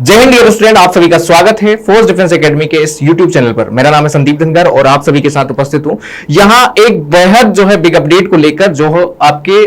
जय Hind dear student, आप सभी का स्वागत है फोर्स डिफेंस एकेडमी के इस यूट्यूब चैनल पर। मेरा नाम है संदीप धनगर और आप सभी के साथ उपस्थित हूं। यहां एक बेहद जो है बिग अपडेट को लेकर जो आपके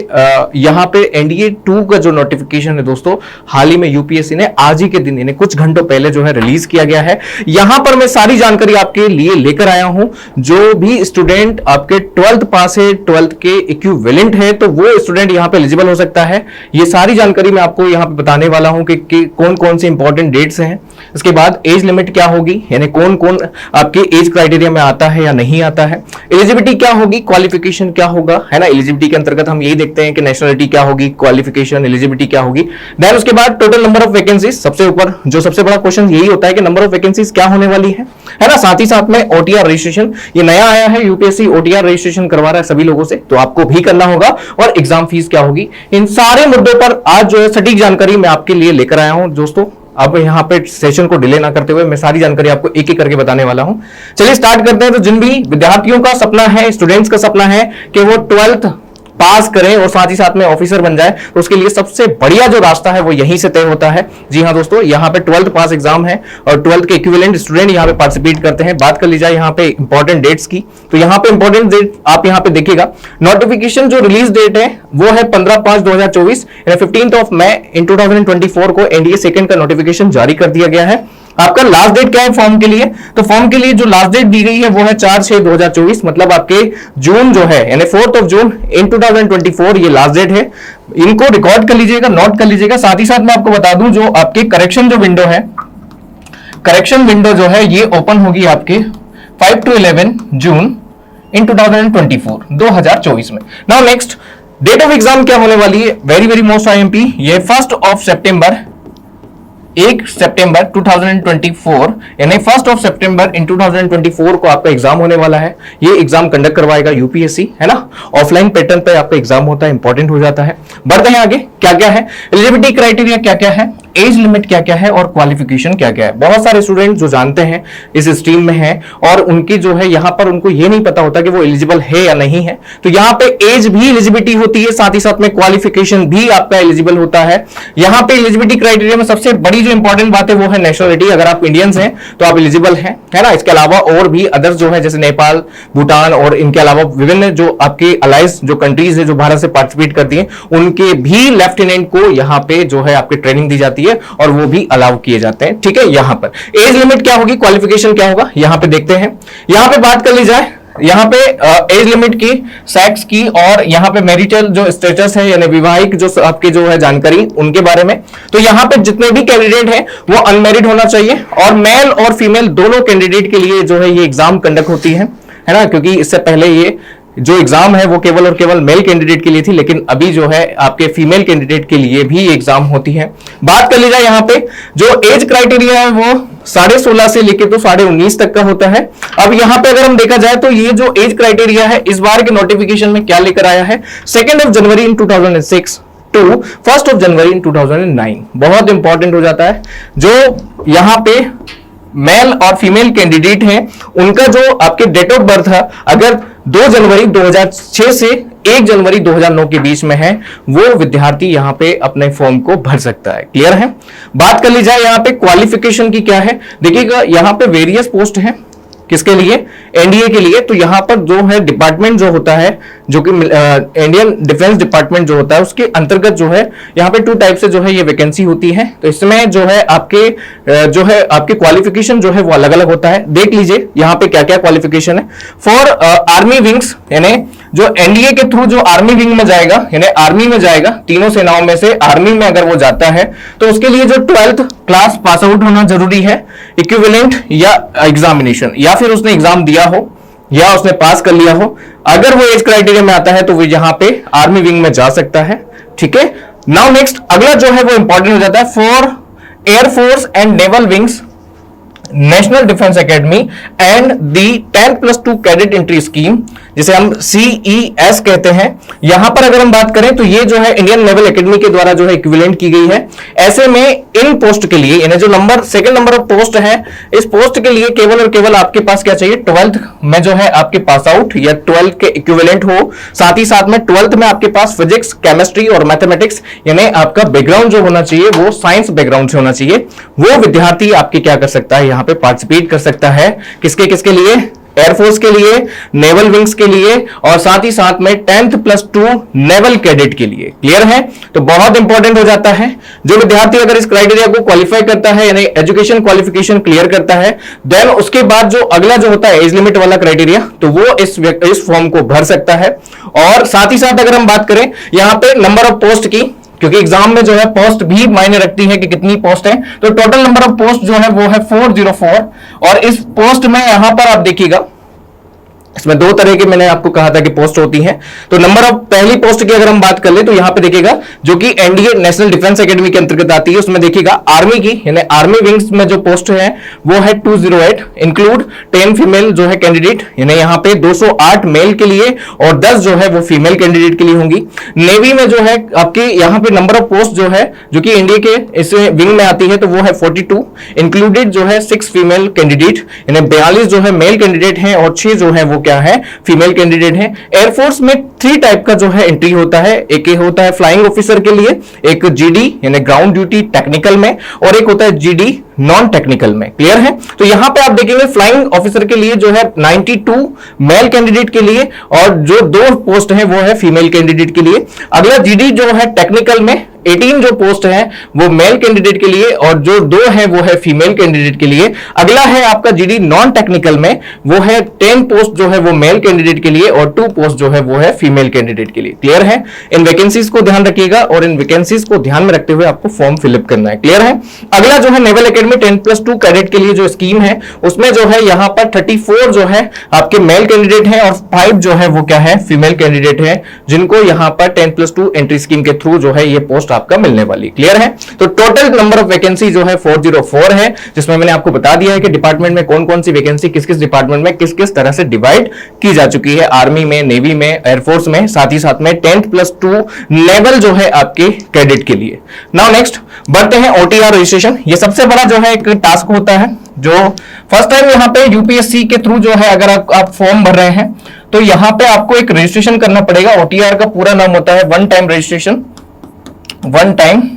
यहां पे एनडीए 2 का जो नोटिफिकेशन है दोस्तों, हाल ही में यूपीएससी ने आज ही के दिन इन्हें कुछ घंटों पहले जो है रिलीज किया गया है। यहां पर मैं सारी जानकारी आपके लिए लेकर आया हूं। जो भी स्टूडेंट आपके 12th पास है, 12th के इक्विवेलेंट है, तो वो स्टूडेंट यहां पे एलिजिबल हो सकता है। ये सारी जानकारी मैं आपको यहां पे बताने वाला हूं कि कौन कौन से इंपॉर्टेंट डेट्स हैं। इसके बाद एज लिमिट क्या होगी, यानी कौन कौन आपके एज क्राइटेरिया में आता है या नहीं आता है। एलिजिबिलिटी क्या होगी, क्वालिफिकेशन क्या होगा, है ना। एलिजिबिलिटी के अंतर्गत हम यही देखते हैं कि नेशनलिटी क्या होगी, क्वालिफिकेशन, एलिजिबिलिटी क्या होगी। देन उसके बाद टोटल नंबर ऑफ वैकेंसीज, सबसे ऊपर जो सबसे बड़ा क्वेश्चन यही होता है कि नंबर ऑफ वैकेंसीज क्या होने वाली है ना। साथ ही साथ में ओटीआर रजिस्ट्रेशन, ये नया आया है, यूपीएससी ओटीआर रजिस्ट्रेशन करवा रहा है सभी लोगों से, तो आपको भी करना होगा। और एग्जाम फीस क्या होगी, इन सारे मुद्दों पर आज जो है सटीक जानकारी मैं आपके लिए लेकर आया हूं दोस्तों। अब यहां पे सेशन को डिले ना करते हुए मैं सारी जानकारी आपको एक एक करके बताने वाला हूं। चलिए स्टार्ट करते हैं। तो जिन भी विद्यार्थियों का सपना है, स्टूडेंट्स का सपना है कि वो 12th पास करें और साथ ही साथ में ऑफिसर बन जाए, तो उसके लिए सबसे बढ़िया जो रास्ता है वो यहीं से तय होता है। जी हां दोस्तों, यहां पे 12th पास एग्जाम है और 12th के इक्विवेलेंट स्टूडेंट यहां पे पार्टिसिपेट करते हैं। बात कर ली जाए यहां पे इंपॉर्टेंट डेट्स की, तो यहां पे इंपॉर्टेंट डेट आप यहां पे देखिएगा। नोटिफिकेशन जो रिलीज डेट है वो है 15/5/2024, 15th ऑफ मई इन 2024 को एनडीए सेकंड का नोटिफिकेशन जारी कर दिया गया है। आपका लास्ट डेट क्या है फॉर्म के लिए, तो फॉर्म के लिए जो लास्ट डेट दी गई है वो है 4/6/2024, मतलब आपके जून जो है यानी 4th ऑफ जून इन 2024 ये लास्ट डेट है। इनको रिकॉर्ड कर लीजिएगा, नोट कर लीजिएगा। साथ ही साथ मैं आपको बता दूं जो आपके करेक्शन जो विंडो है, करेक्शन विंडो जो है ये ओपन होगी आपके 5 to 11 जून इन 2024 में। Now next date of exam क्या होने वाली है, वेरी वेरी मोस्ट आईएमपी, ये 1 सितंबर 2024 यानी 1 सितंबर इन 2024 को आपका एग्जाम होने वाला है। ये एग्जाम कंडक्ट करवाएगा यूपीएससी, है ना। ऑफलाइन पैटर्न पे आपका एग्जाम होता है, इंपॉर्टेंट हो जाता है। बढ़ते हैं आगे, क्या क्या है एलिजिबिलिटी क्राइटेरिया, क्या क्या है, एज लिमिट क्या क्या है और क्वालिफिकेशन क्या क्या है। बहुत सारे स्टूडेंट जो जानते हैं इस स्ट्रीम में हैं और उनकी जो है यहां पर उनको ये नहीं पता होता कि वो एलिजिबल है या नहीं है। तो यहां पे एज भी एलिजिबिलिटी होती है, साथ ही साथ में क्वालिफिकेशन भी आपका एलिजिबल होता है। यहां पे एलिजिबिलिटी क्राइटेरिया में सबसे बड़ी जो इंपॉर्टेंट बात है वो है नेशनलिटी। अगर आप इंडियंस हैं तो आप एलिजिबल हैं, है ना। इसके अलावा और भी अदर्स जो है जैसे नेपाल, भूटान और इनके अलावा विभिन्न जो आपके अलाइज जो कंट्रीज है जो भारत से पार्टिसिपेट करती हैं, उनके भी लेफ्टिनेंट को यहां पे जो है आपकी ट्रेनिंग दी जाती है और वो भी अलाउ किए जाते हैं। ठीक है, यहां पर एज लिमिट क्या होगी, क्वालिफिकेशन क्या होगा, यहां पे देखते हैं। यहां पे बात कर ली जाए, यहां पे एज लिमिट की, सेक्स की और यहां पे मैरिटल जो स्टेटस है यानी विवाहिक जो आपके जो है जानकारी उनके बारे में। तो यहां पे जितने भी कैंडिडेट हैं वो अनमैरिड होना चाहिए और मेल और फीमेल दोनों कैंडिडेट के लिए जो है ये एग्जाम कंडक्ट होती है ना। क्योंकि इससे पहले ये जो एग्जाम है वो केवल और केवल मेल कैंडिडेट के लिए थी, लेकिन अभी जो है आपके फीमेल कैंडिडेट के लिए भी एग्जाम होती है। बात कर ली जाए यहाँ पे जो एज क्राइटेरिया है वो 16.5 से लेके तो 19.5 तक का होता है। अब यहाँ पे अगर हम देखा जाए तो ये जो एज क्राइटेरिया है इस बार के नोटिफिकेशन में क्या लेकर आया है, 2 जनवरी इन 2006 टू 1 जनवरी इन 2009। बहुत इंपॉर्टेंट हो जाता है। जो यहाँ पे मेल और फीमेल कैंडिडेट हैं उनका जो आपके डेट ऑफ बर्थ है अगर 2 जनवरी 2006 से 1 जनवरी 2009 के बीच में है, वो विद्यार्थी यहां पे अपने फॉर्म को भर सकता है। क्लियर है। बात कर ली जाए यहां पे क्वालिफिकेशन की क्या है, देखिएगा यहां पे वेरियस पोस्ट है, किसके लिए, एनडीए के लिए। तो यहां पर जो है डिपार्टमेंट जो होता है जो कि इंडियन डिफेंस डिपार्टमेंट जो होता है उसके अंतर्गत जो है यहां पे 2 टाइप से जो है ये वैकेंसी होती है। तो इसमें जो है आपके क्वालिफिकेशन जो है वो अलग अलग होता है। देख लीजिए यहां पे क्या क्या क्वालिफिकेशन है। फॉर आर्मी विंग्स यानी जो एनडीए के थ्रू जो आर्मी विंग में जाएगा यानी आर्मी में जाएगा, तीनों सेनाओं में से आर्मी में अगर वो जाता है तो उसके लिए जो 12th क्लास पास आउट होना जरूरी है, इक्विवेलेंट या एग्जामिनेशन, या फिर उसने एग्जाम दिया हो या उसने पास कर लिया हो। अगर वो एज क्राइटेरिया में आता है तो वो यहां पे आर्मी विंग में जा सकता है। ठीक है। नाउ नेक्स्ट अगला जो है वो इंपॉर्टेंट हो जाता है for air force and naval wings national defence academy and the 10+2 cadet entry scheme, जिसे हम CES कहते हैं। यहां पर अगर हम बात करें तो ये जो है इंडियन नेवल एकेडमी के द्वारा जो है इक्विवेलेंट की गई है। ऐसे में इन पोस्ट के लिए, यानी जो सेकंड नंबर ऑफ पोस्ट है, इस पोस्ट के लिए केवल और केवल आपके पास क्या चाहिए, 12th में जो है आपके पास आउट या 12th के इक्विवेलेंट हो। साथ ही साथ में 12th में आपके पास फिजिक्स, केमिस्ट्री और मैथमेटिक्स, यानी आपका बैकग्राउंड जो होना चाहिए वो साइंस बैकग्राउंड से होना चाहिए। वो विद्यार्थी आपके क्या कर सकता है, यहां पे पार्टिसिपेट कर सकता है। किसके किसके लिए, एयरफोर्स के लिए, नेवल विंग्स के लिए और साथ ही साथ में 10+2 नेवल कैडेट के लिए। क्लियर है? तो बहुत इंपॉर्टेंट हो जाता है। जो विद्यार्थी अगर इस क्राइटेरिया को क्वालिफाई करता है, यानी एजुकेशन क्वालिफिकेशन क्लियर करता है, देन उसके बाद जो अगला जो होता है एज लिमिट वाला क्राइटेरिया, तो वो इस फॉर्म को भर सकता है। और साथ ही साथ अगर हम बात करें यहां पे नंबर ऑफ पोस्ट की, क्योंकि एग्जाम में जो है पोस्ट भी मायने रखती है कि कितनी पोस्ट है, तो टोटल नंबर ऑफ पोस्ट जो है वो है 404। और इस पोस्ट में यहां पर आप देखिएगा, इसमें दो तरह के मैंने आपको कहा था कि पोस्ट होती हैं। तो नंबर ऑफ पहली पोस्ट की अगर हम बात कर ले तो यहां पे देखिएगा जो कि एनडीए नेशनल डिफेंस एकेडमी के अंतर्गत आती है, उसमें देखिएगा आर्मी की, यानी आर्मी विंग्स में जो पोस्ट है वो है 208, इंक्लूड 10 फीमेल जो है कैंडिडेट, यानी यहां पे 208 मेल के लिए और 10 जो है वो फीमेल कैंडिडेट के लिए होंगी। नेवी में जो है आपके यहां पे नंबर ऑफ पोस्ट जो है जो कि इंडिया के इस विंग में आती है तो वो है 42, इंक्लूडेड जो है 6 फीमेल कैंडिडेट, यानी 42 जो है मेल कैंडिडेट हैं और 6 जो है वो क्या है, फीमेल कैंडिडेट है। एयरफोर्स में 3 टाइप का जो है एंट्री होता है। एक होता है फ्लाइंग ऑफिसर के लिए, एक जीडी यानी ग्राउंड ड्यूटी टेक्निकल में, और एक होता है जीडी नॉन टेक्निकल में। क्लियर है? तो यहां पे आप देखेंगे फ्लाइंग ऑफिसर के लिए जो है 92 मेल कैंडिडेट के लिए और जो 2 पोस्ट है वो है फीमेल कैंडिडेट के लिए। अगला जीडी जो है टेक्निकल में 18 जो पोस्ट है वो मेल कैंडिडेट के लिए और जो 2 है वो है फीमेल कैंडिडेट के लिए। अगला है आपका जीडी नॉन टेक्निकल में, वो है 10 पोस्ट जो है वो मेल कैंडिडेट के लिए और 2 पोस्ट जो है वो है फीमेल कैंडिडेट के लिए। क्लियर है? इन वैकेंसीज को ध्यान रखिएगा और इन वैकेंसीज को ध्यान में रखते हुए आपको फॉर्म फिलअप करना है। क्लियर है? अगला जो है नेवल एकेडमी 10+2 कैडेट के लिए जो स्कीम है उसमें जो है यहां पर 34 जो है आपके मेल कैंडिडेट हैं और 5 जो है वो क्या है, फीमेल कैंडिडेट है, जिनको यहां पर 10+2 एंट्री स्कीम के थ्रू जो है ये पोस्ट आपका मिलने वाली। क्लियर है? तो टोटल नंबर ऑफ वैकेंसी जो है 404 है, जिसमें मैंने आपको बता दिया है कि डिपार्टमेंट में कौन कौन सी वैकेंसी किस किस डिपार्टमेंट में किस किस तरह से डिवाइड की जा चुकी है, आर्मी में, नेवी में, एयरफोर्स में, साथ ही साथ में 10+2 लेवल जो है आपके कैडेट के लिए। नाउ नेक्स्ट बढ़ते हैं OTR रजिस्ट्रेशन। ये सबसे बड़ा जो है एक टास्क होता है जो फर्स्ट टाइम यहाँ पे यूपीएससी के थ्रू जो है अगर आप फॉर्म भर रहे हैं तो यहाँ पे आपको एक रजिस्ट्रेशन करना पड़ेगा। OTR का पूरा नाम होता है one time registration, one time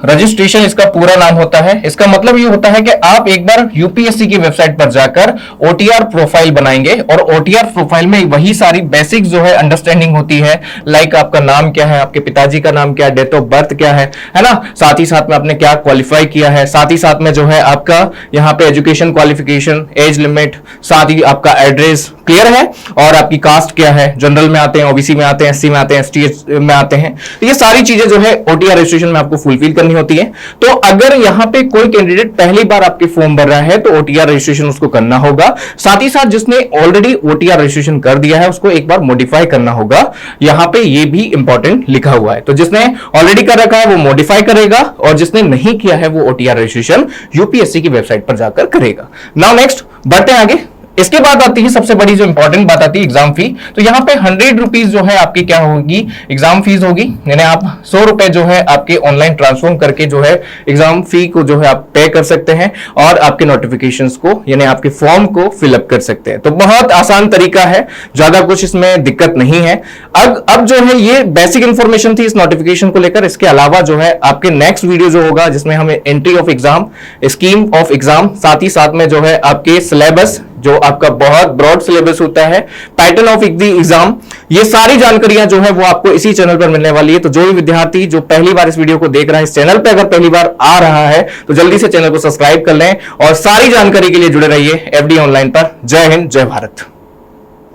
registration इसका पूरा नाम होता है। इसका मतलब ये होता है कि आप एक बार यूपीएससी की वेबसाइट पर जाकर ओटीआर प्रोफाइल बनाएंगे और ओटीआर प्रोफाइल में वही सारी बेसिक जो है अंडरस्टैंडिंग होती है, लाइक आपका नाम क्या है, आपके पिताजी का नाम क्या है, डेट ऑफ बर्थ क्या है ना, साथ ही साथ में आपने क्या क्वालिफाई किया है, साथ ही साथ में जो है आपका यहाँ पे एजुकेशन क्वालिफिकेशन, एज लिमिट, साथ ही आपका एड्रेस क्लियर है, और आपकी कास्ट क्या है, जनरल में आते हैं, ओबीसी में आते हैं, एससी में आते हैं, एसटी में आते हैं, तो ये सारी चीजें जो है ओटीआर रजिस्ट्रेशन में आपको फुलफिल करनी होती है। तो अगर यहाँ पे कोई कैंडिडेट पहली बार आपके फॉर्म भर रहा है तो ओटीआर रजिस्ट्रेशन उसको करना होगा। साथ ही साथ जिसने ऑलरेडी ओटीआर रजिस्ट्रेशन कर दिया है उसको एक बार मॉडिफाई करना होगा। यहाँ पे ये भी इंपॉर्टेंट लिखा हुआ है, तो जिसने ऑलरेडी कर रखा है वो मॉडिफाई करेगा और जिसने नहीं किया है वो ओटीआर रजिस्ट्रेशन यूपीएससी की वेबसाइट पर जाकर करेगा। नाउ नेक्स्ट बढ़ते हैं आगे। इसके बाद आती है सबसे बड़ी जो इंपॉर्टेंट बात आती है एग्जाम फी। तो यहाँ पे 100 रुपीज जो है आपकी क्या होगी, एग्जाम फीस होगी, यानी आप 100 रुपए जो है आपके ऑनलाइन ट्रांसफॉर्म करके जो है एग्जाम फी को जो है आप पे कर सकते हैं और आपके नोटिफिकेशंस को यानी आपके फॉर्म को फिलअप कर सकते हैं। तो बहुत आसान तरीका है, ज्यादा कुछ इसमें दिक्कत नहीं है। अब जो है ये बेसिक इंफॉर्मेशन थी इस नोटिफिकेशन को लेकर। इसके अलावा जो है आपके नेक्स्ट वीडियो जो होगा जिसमें हमें entry of exam, scheme of exam, साथ ही साथ में जो है आपके सिलेबस, जो आपका बहुत ब्रॉड सिलेबस होता है, पैटर्न ऑफ द एग्जाम, ये सारी जानकारियां जो है वो आपको इसी चैनल पर मिलने वाली है। तो जो भी विद्यार्थी जो पहली बार इस वीडियो को देख रहा है, इस चैनल पे अगर पहली बार आ रहा है तो जल्दी से चैनल को सब्सक्राइब कर लें और सारी जानकारी के लिए जुड़े रहिए एफडी ऑनलाइन पर। जय हिंद, जय भारत।